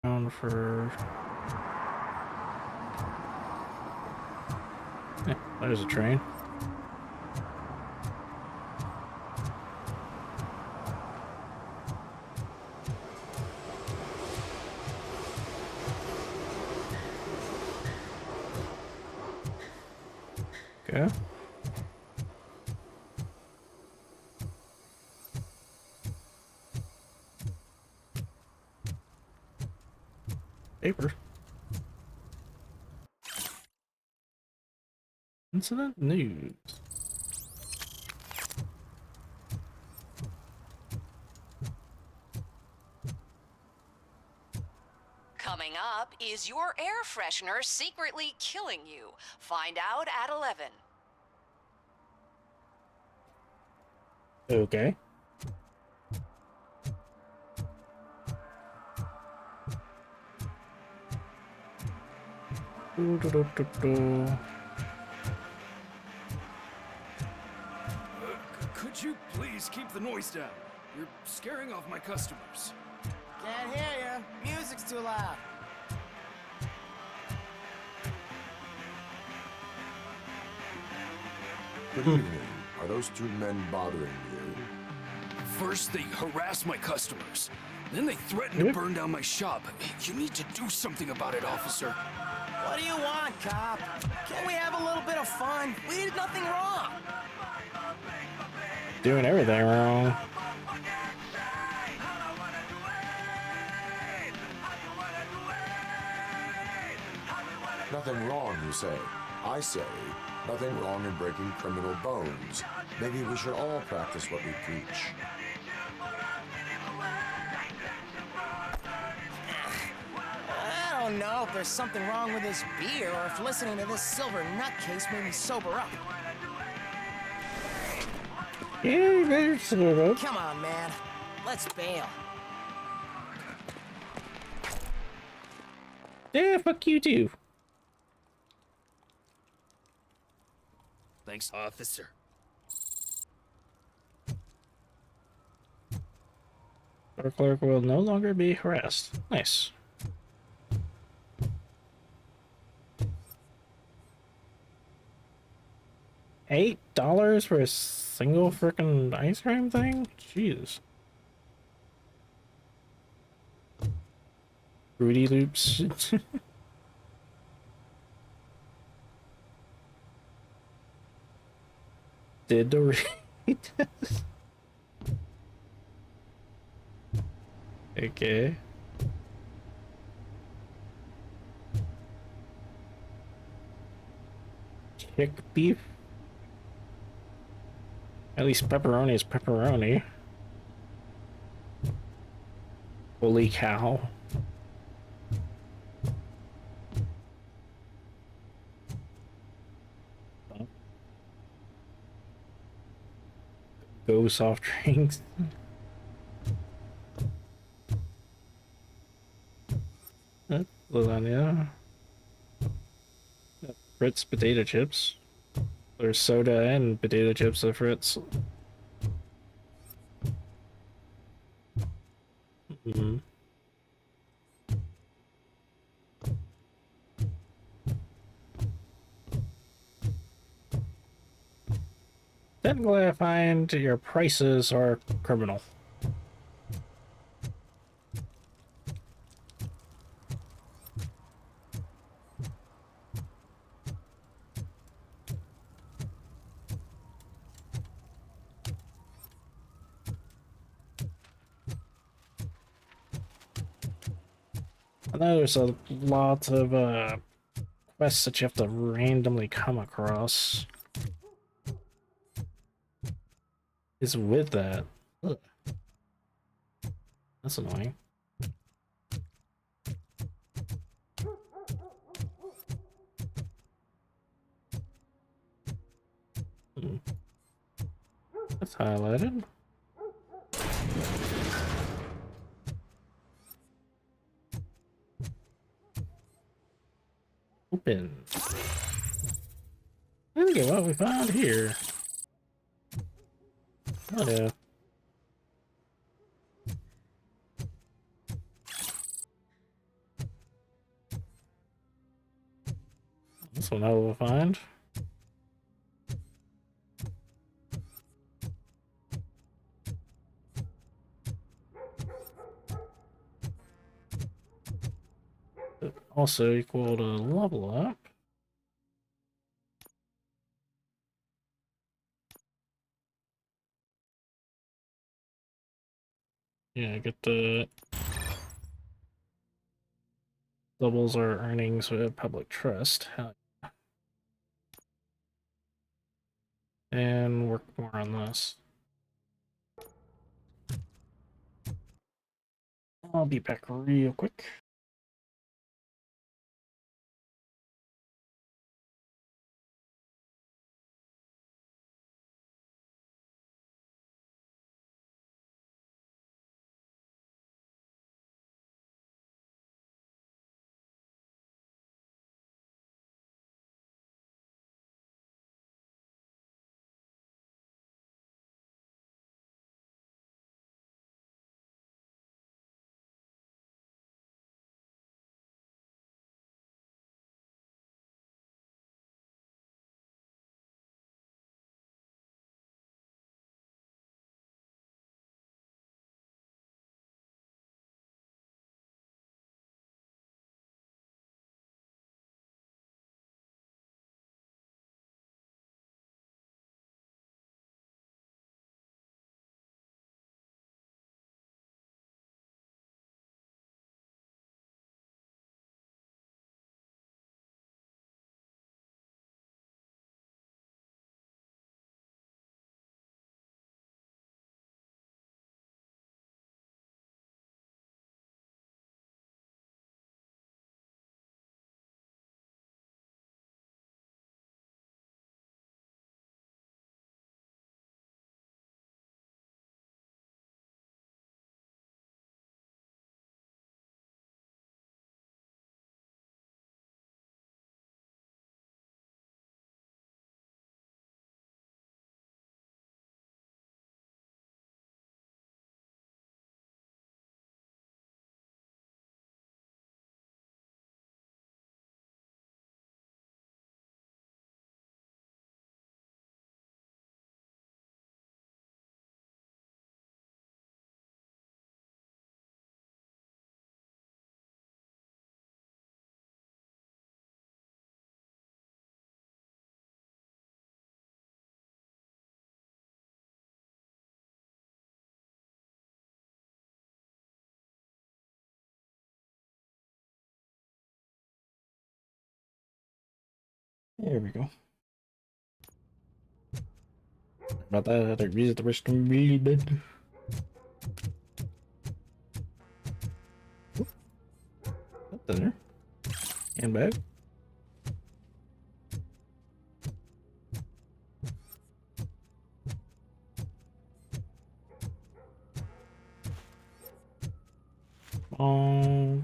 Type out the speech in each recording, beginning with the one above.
Around for... there's a train. Okay. Paper. Incident news. Coming up, is your air freshener secretly killing you? Find out at 11. Okay. Do, do, do, do, do. Could you please keep the noise down? You're scaring off my customers. Can't hear you. Music's too loud. Good evening. Are those two men bothering you? First, they harass my customers. Then they threaten to burn down my shop. You need to do something about it, officer. What do you want, cop? Can't we have a little bit of fun? We did nothing wrong. Doing everything wrong. Nothing wrong, you say. I say, nothing wrong in breaking criminal bones. Maybe we should all practice what we preach. I don't know if there's something wrong with this beer or if listening to this silver nutcase made me sober up. Yeah, there's sort of. Come on, man. Let's bail. Yeah, fuck you too. Thanks, officer. Our clerk will no longer be harassed. Nice. $8 for a single frickin' ice cream thing? Jeez. Fruity Loops. Did the retest? Okay. Chick beef? At least pepperoni is pepperoni. Holy cow. Go soft drinks. Lasagna. Fritz potato chips. There's soda and potato chips at Fritz. Mm-hmm. Technically, I find your prices are criminal. I know there's a lot of quests that you have to randomly come across. Is with that. Ugh. That's annoying. Hmm. That's highlighted. Open. Look at what we found here. Oh yeah. That's one hell of a find. Also equal to level up. Yeah, get the doubles our earnings with public trust. Hell yeah. And work more on this. I'll be back real quick. There we go. About that, I read the restroom really bad. Up there. Handbag. Bonk.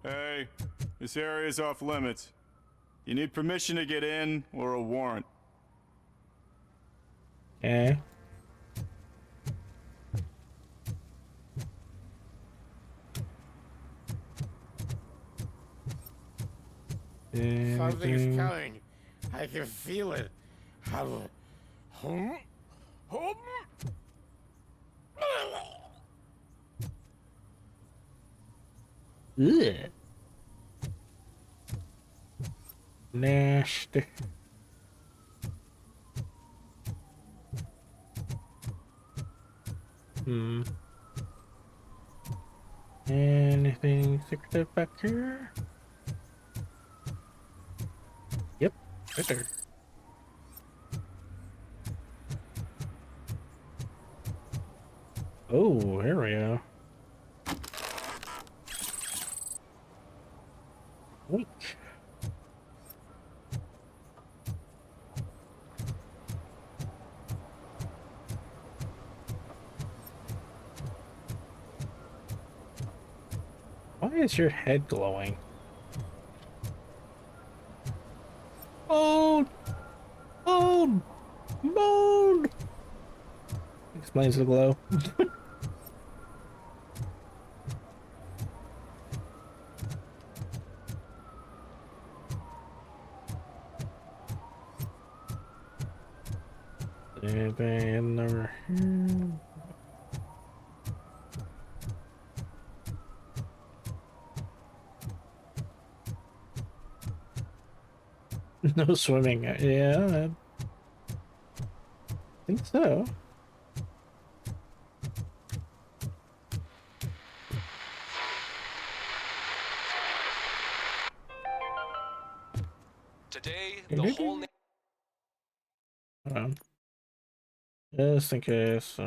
Hey, this area is off limits. You need permission to get in or a warrant. Okay. Something's coming. I can feel it. Hum, hum, hum. Ugh. Nasty. Anything secretive back here? Yep, right there. Oh, here we go. Weak. Why is your head glowing? Oh! Oh! Bone! Explains the glow. Anything over here? No swimming. Yeah, I think so. Today, the whole Hold on. Just in case.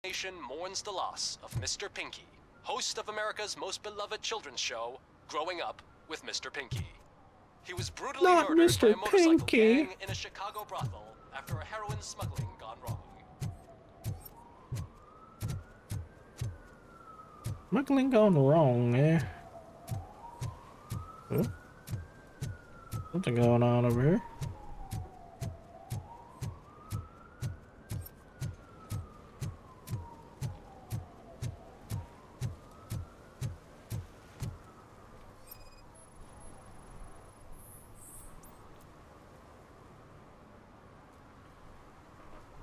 nation mourns the loss of Mr. Pinky, host of America's most beloved children's show, Growing Up with Mr. Pinky. He was brutally Not murdered by Mr. a motorcycle Pinky. gang in a Chicago brothel after a heroin smuggling gone wrong. Smuggling gone wrong, eh? Oh. Something going on over here.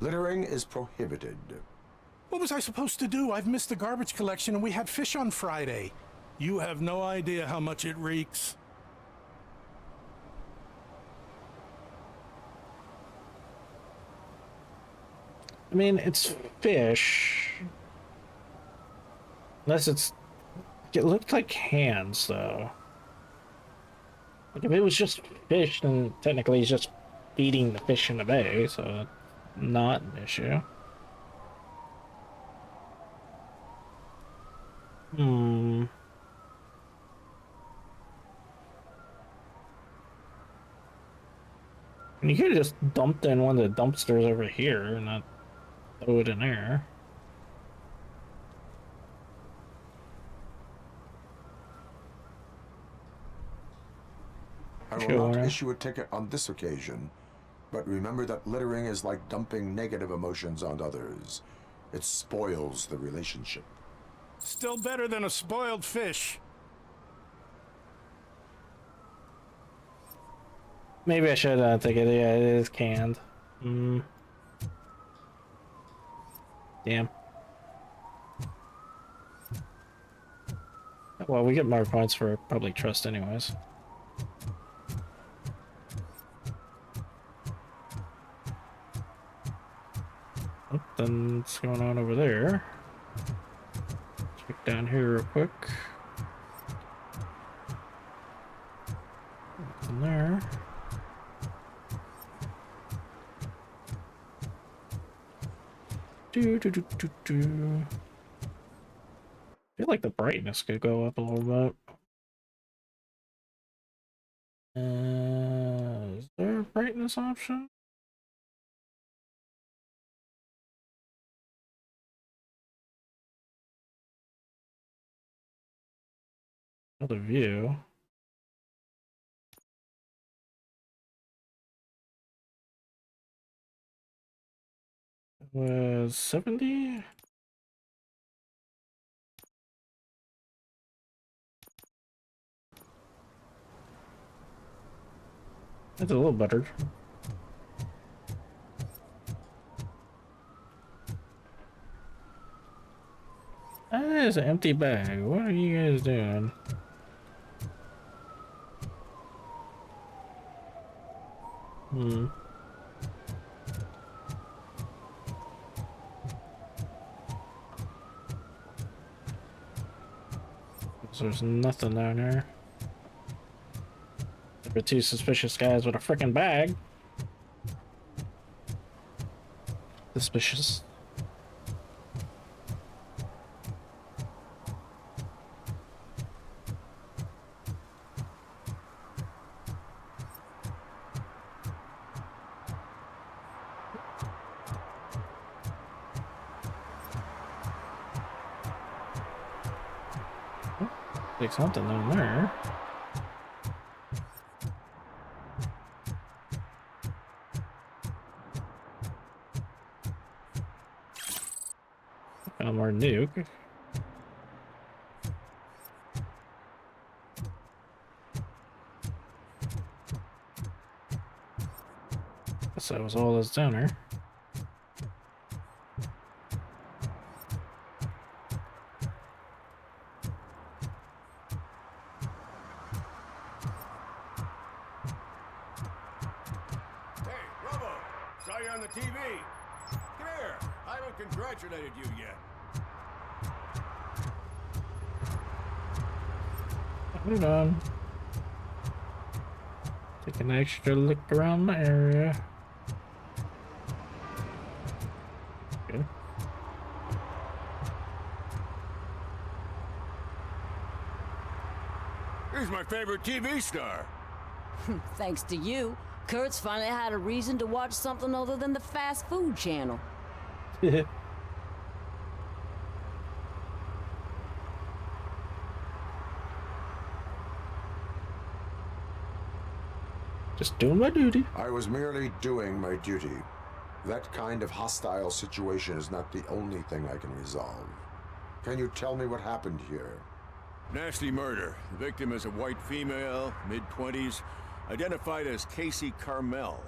Littering is prohibited. What was I supposed to do? I've missed the garbage collection and we had fish on Friday. You have no idea how much it reeks. I mean, it's fish. Unless it's... It looked like hands, though. Like, if it was just fish, then technically he's just feeding the fish in the bay, so that's not an issue. Hmm. And you could have just dumped in one of the dumpsters over here and not throw it in there. I will Sure. not issue a ticket on this occasion, but remember that littering is like dumping negative emotions on others. It spoils the relationship. Still better than a spoiled fish. Maybe I should take it. Yeah, it is canned. Hmm. Damn. Well, we get more points for public trust anyways. Oh, then what's going on over there? Check down here real quick. Nothing there. Do do do do do. I feel like the brightness could go up a little bit. Is there a brightness option? Another view. Was 70? That's a little better. That is an empty bag. What are you guys doing? Hmm. So there's nothing down there. There were two suspicious guys with a freaking bag. Suspicious. Like something down there. more nuke. Guess that was all his dinner. Hey, Robo! Saw you on the TV. Come here. I haven't congratulated you yet. Hold on. Take an extra look around the area. Okay. Here's my favorite TV star. Thanks to you, Kurt's finally had a reason to watch something other than the fast food channel. Just doing my duty. I was merely doing my duty. That kind of hostile situation is not the only thing I can resolve. Can you tell me what happened here? Nasty murder. The victim is a white female, mid-20s, identified as Casey Carmel.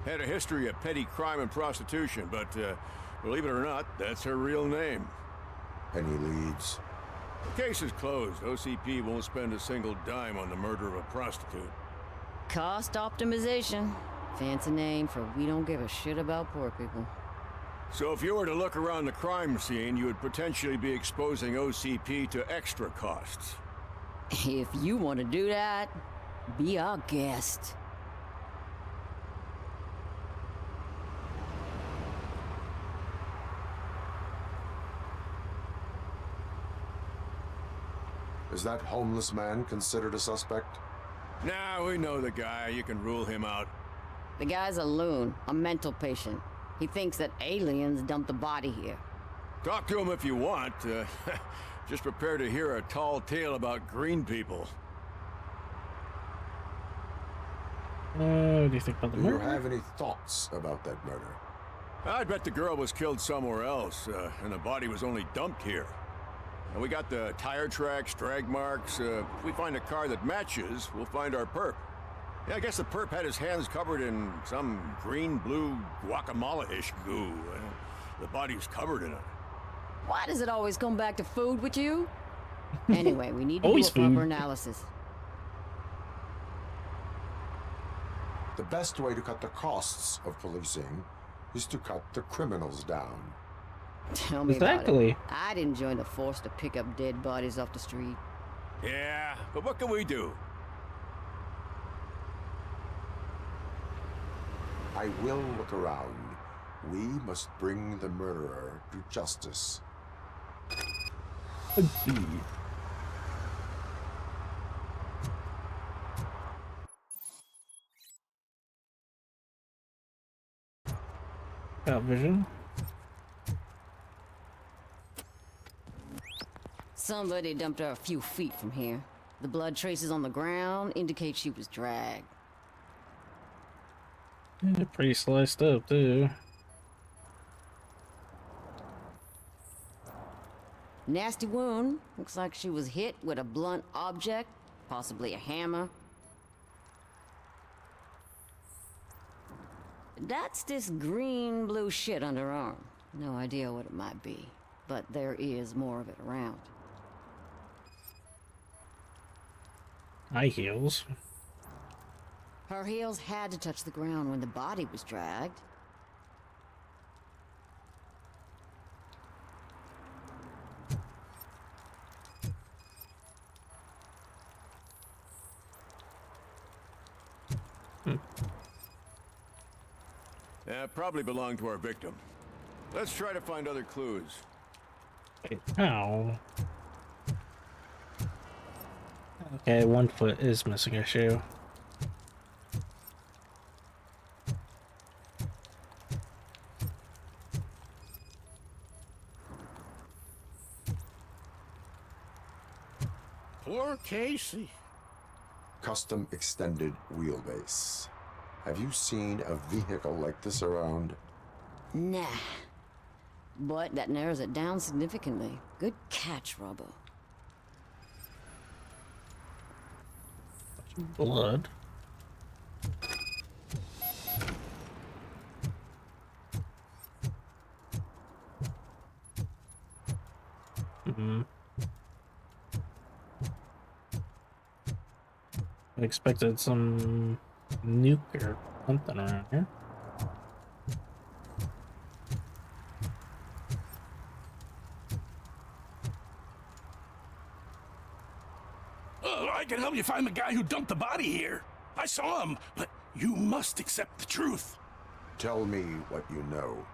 Had a history of petty crime and prostitution, but believe it or not, that's her real name. Any leads? The case is closed. OCP won't spend a single dime on the murder of a prostitute. Cost optimization. Fancy name for we don't give a shit about poor people. So if you were to look around the crime scene, you would potentially be exposing OCP to extra costs. If you want to do that, be our guest. Is that homeless man considered a suspect? Nah, we know the guy. You can rule him out. The guy's a loon, a mental patient. He thinks that aliens dumped the body here. Talk to him if you want. Just prepare to hear a tall tale about green people. What do you think about the Do you murder? have any thoughts about that murder? I bet the girl was killed somewhere else, and the body was only dumped here. And we got the tire tracks, drag marks. If we find a car that matches, we'll find our perp. Yeah, I guess the perp had his hands covered in some green-blue guacamole-ish goo. The body's covered in it. Why does it always come back to food with you? Anyway, we need to do a Always proper food. analysis. The best way to cut the costs of policing is to cut the criminals down. Tell me Exactly. about it. I didn't join the force to pick up dead bodies off the street. Yeah, but what can we do? I will look around. We must bring the murderer to justice. Agreed. Got vision. Somebody dumped her a few feet from here. The blood traces on the ground indicate she was dragged. Yeah, pretty sliced up too. Nasty wound. Looks like she was hit with a blunt object, possibly a hammer. That's this green-blue shit on her arm. No idea what it might be, but there is more of it around. High heels. Her heels had to touch the ground when the body was dragged. Probably belonged to our victim. Let's try to find other clues. Wait, ow. Okay, one foot is missing a shoe. Poor Casey. Custom extended wheelbase. Have you seen a vehicle like this around? Nah. But that narrows it down significantly. Good catch, Robo. Blood. I expected some nuke or something around here. Oh, I can help you find the guy who dumped the body here. I saw him, but you must accept the truth. Tell me what you know.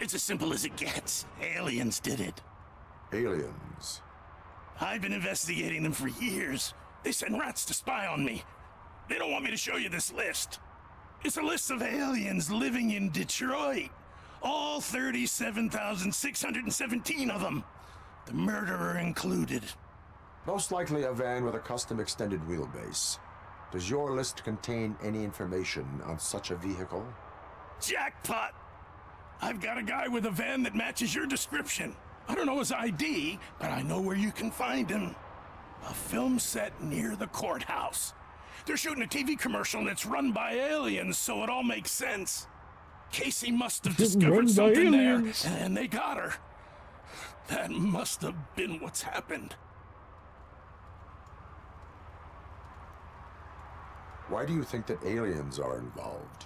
It's as simple as it gets. Aliens did it. Aliens. I've been investigating them for years. They send rats to spy on me. They don't want me to show you this list. It's a list of aliens living in Detroit. All 37,617 of them. The murderer included. Most likely a van with a custom extended wheelbase. Does your list contain any information on such a vehicle? Jackpot! I've got a guy with a van that matches your description. I don't know his ID, but I know where you can find him. A film set near the courthouse. They're shooting a TV commercial and it's run by aliens, so it all makes sense. Casey must have discovered something there, and they got her. That must have been what's happened. Why do you think that aliens are involved?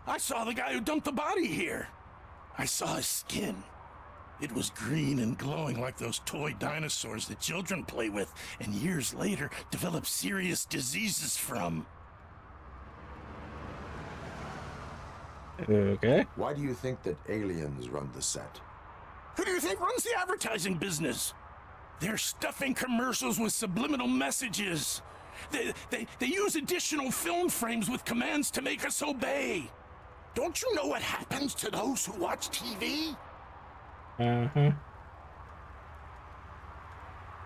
I saw the guy who dumped the body here. I saw his skin. It was green and glowing like those toy dinosaurs that children play with and years later develop serious diseases from. Okay. Why do you think that aliens run the set? Who do you think runs the advertising business? They're stuffing commercials with subliminal messages. They use additional film frames with commands to make us obey. Don't you know what happens to those who watch TV?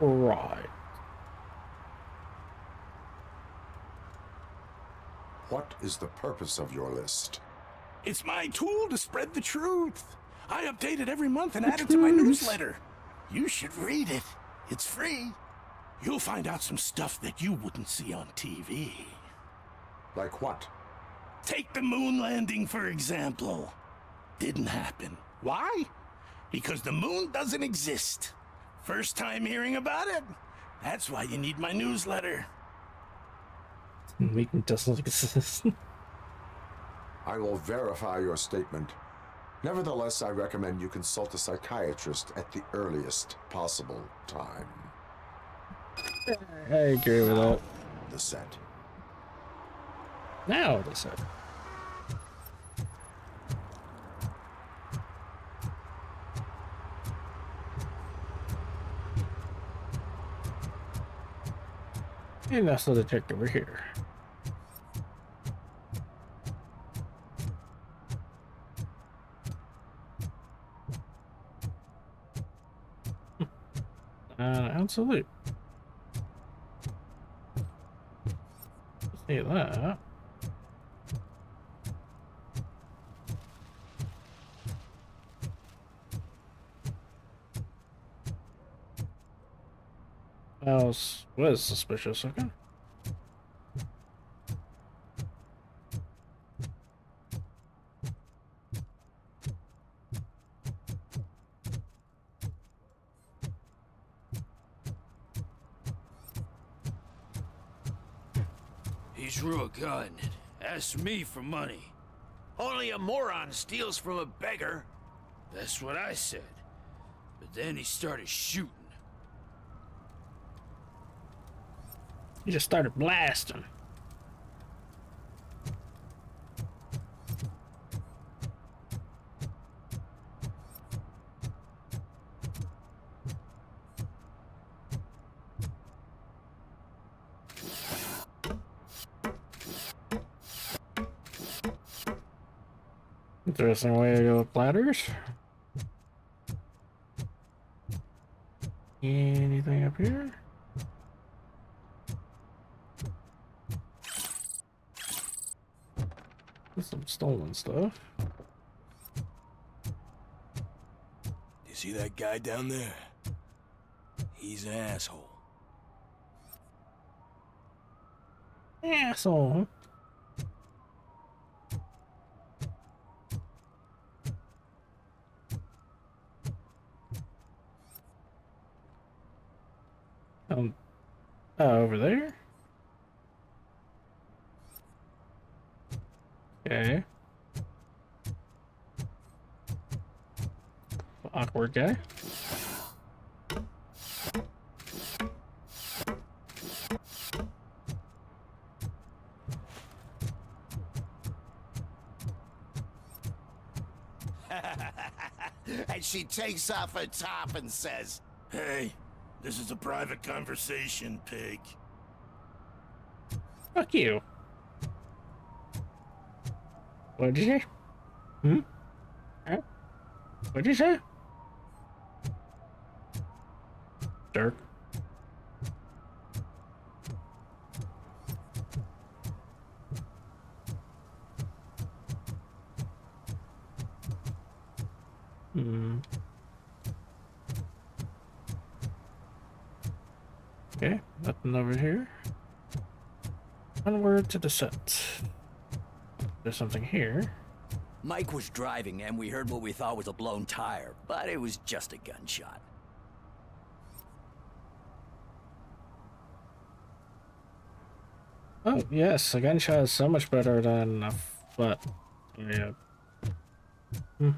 Right. What is the purpose of your list? It's my tool to spread the truth. I update it every month and add it to my newsletter. You should read it. It's free. You'll find out some stuff that you wouldn't see on TV. Like what? Take the moon landing, for example. Didn't happen. Why? Because the moon doesn't exist. First time hearing about it? That's why you need my newsletter. Making doesn't exist. I will verify your statement. Nevertheless, I recommend you consult a psychiatrist at the earliest possible time. I agree with that. The set. Now the set. And that's the detector over here. Absolute. See that. Else was suspicious, okay? He drew a gun and asked me for money. Only a moron steals from a beggar. That's what I said. But then he started shooting. He just started blasting. Interesting way to go with platters. Anything up here? Some stolen stuff. See that guy down there? He's an asshole. Asshole. Over there? Okay. Awkward guy. And she takes off her top and says, Hey, this is a private conversation, pig. Fuck you. What did you say? Hmm? Huh? What did you say? Dirk. Hmm. Okay, nothing over here. Onward to the set. There's something here. Mike was driving and we heard what we thought was a blown tire, but it was just a gunshot. Oh, yes, a gunshot is so much better than a butt. Yeah. Hmm.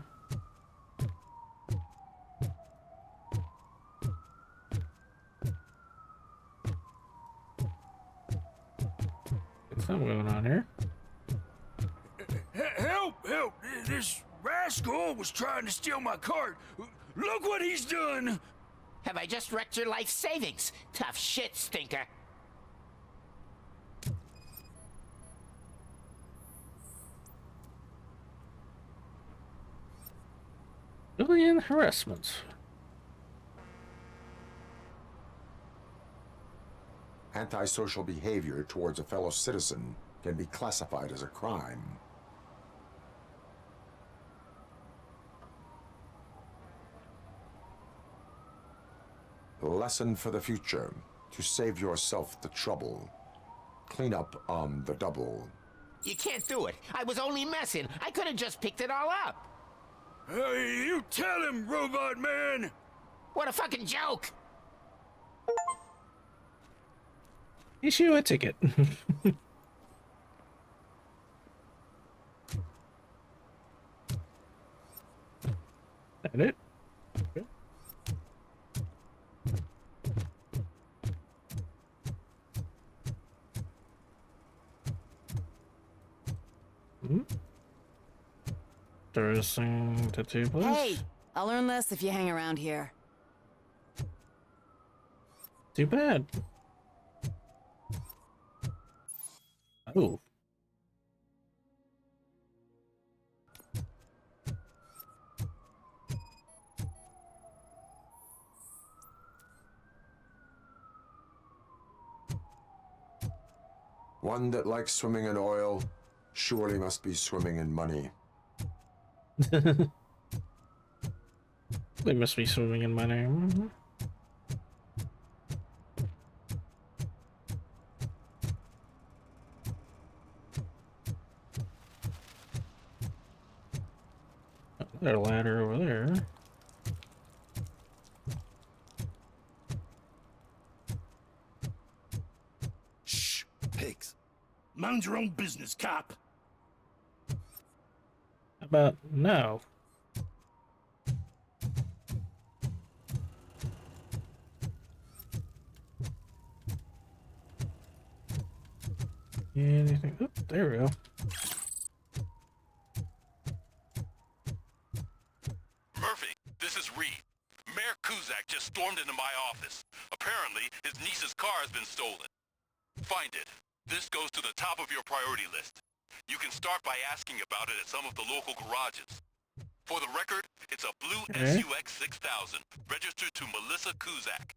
There's something going on here. Help! Help! This rascal was trying to steal my cart. Look what he's done! have I just wrecked your life savings? Tough shit, stinker. Alien harassment. Antisocial behavior towards a fellow citizen can be classified as a crime. Lesson for the future: to save yourself the trouble. Clean up on the double. You can't do it. I was only messing. I could have just picked it all up. Hey, you tell him, Robot Man! What a fucking joke! Issue a ticket. That it? Okay. Hmm? Interesting tattoo place. Hey, I'll learn less if you hang around here. Too bad. Oh. One that likes swimming in oil surely must be swimming in money. They must be swimming in money. Mm-hmm. There's a ladder over there. Shh, pigs. Mind your own business, cop. How about no? Anything? Oop, there we go. Murphy, this is Reed. Mayor Kuzak just stormed into my office. Apparently, his niece's car has been stolen. Find it. This goes to the top of your priority list. You can start by asking about it at some of the local garages. For the record, it's a blue SUX 6000, registered to Melissa Kuzak.